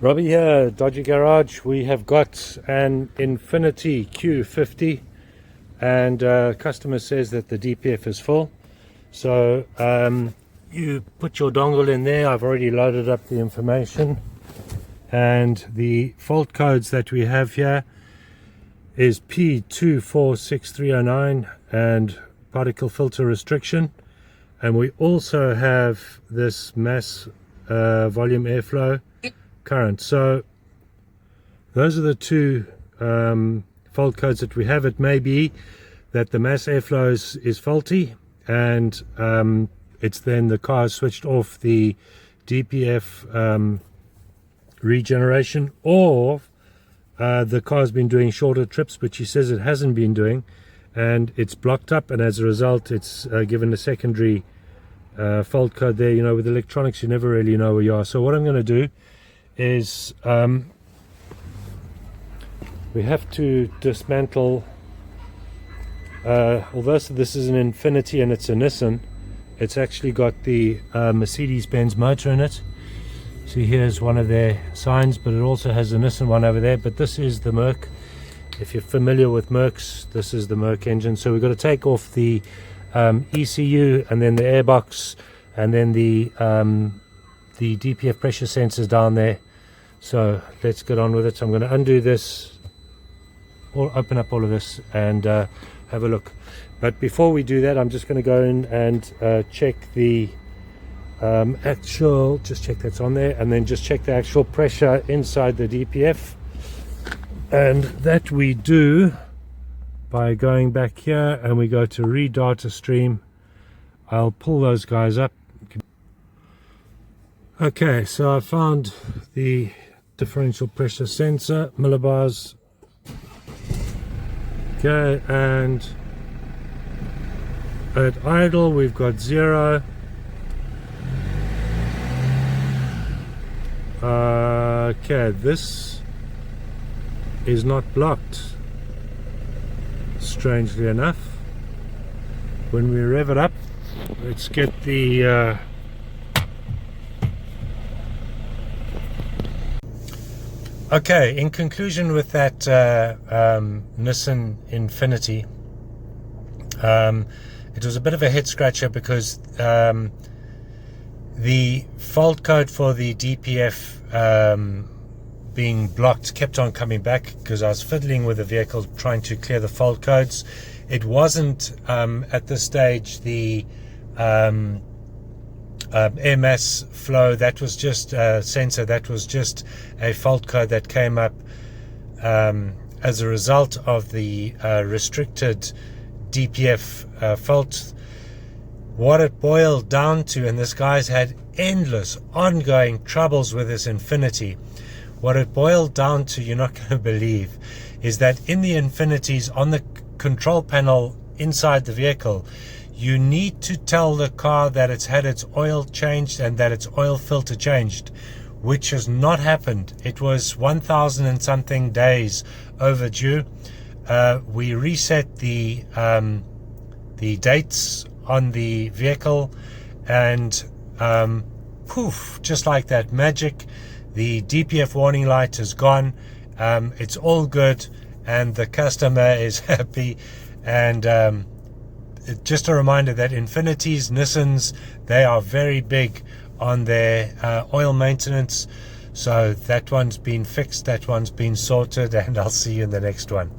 Robbie here, Dodgy Garage. We have got an Infiniti Q50 and customer says that the DPF is full. So you put your dongle in there. I've already loaded up the information, and the fault codes that we have here is P246309 and particle filter restriction, and we also have this mass volume airflow current. So those are the two fault codes that we have. It may be that the mass airflow is faulty, and it's then the car switched off the DPF regeneration, or the car's been doing shorter trips, which he says it hasn't been doing, and it's blocked up, and as a result it's given a secondary fault code there. You know, with electronics you never really know where you are. So what I'm going to do is we have to dismantle, although this is an Infiniti and it's a Nissan, it's actually got the Mercedes-Benz motor in it. See, here's one of their signs, but it also has a Nissan one over there. But this is the Merc. If you're familiar with Mercs, this is the Merc engine. So we've got to take off the ECU, and then the airbox, and then the DPF pressure sensors down there. So let's get on with it. So I'm going to undo this, or open up all of this, and have a look. But before we do that, I'm just going to go in and check the just check that's on there, and then just check the actual pressure inside the DPF. And that we do by going back here, and we go to read data stream. I'll pull those guys up. Okay, so I found the differential pressure sensor, millibars. Okay, and at idle we've got 0. Okay, this is not blocked, strangely enough. When we rev it up, let's get the okay, in conclusion with that Nissan Infiniti, it was a bit of a head scratcher because the fault code for the DPF being blocked kept on coming back, because I was fiddling with the vehicle trying to clear the fault codes. It wasn't at this stage the air mass flow. That was just a sensor. That was just a fault code that came up as a result of the restricted DPF fault. What it boiled down to, and this guy's had endless ongoing troubles with this Infiniti, what it boiled down to, you're not going to believe, is that in the Infinitis, on the control panel inside the vehicle, you need to tell the car that it's had its oil changed and that its oil filter changed, which has not happened. It was 1,000 and something days overdue. We reset the dates on the vehicle, and poof, just like that, magic, the DPF warning light is gone. It's all good, and the customer is happy. And just a reminder that Infinitis, Nissans, they are very big on their oil maintenance. So that one's been fixed, that one's been sorted, and I'll see you in the next one.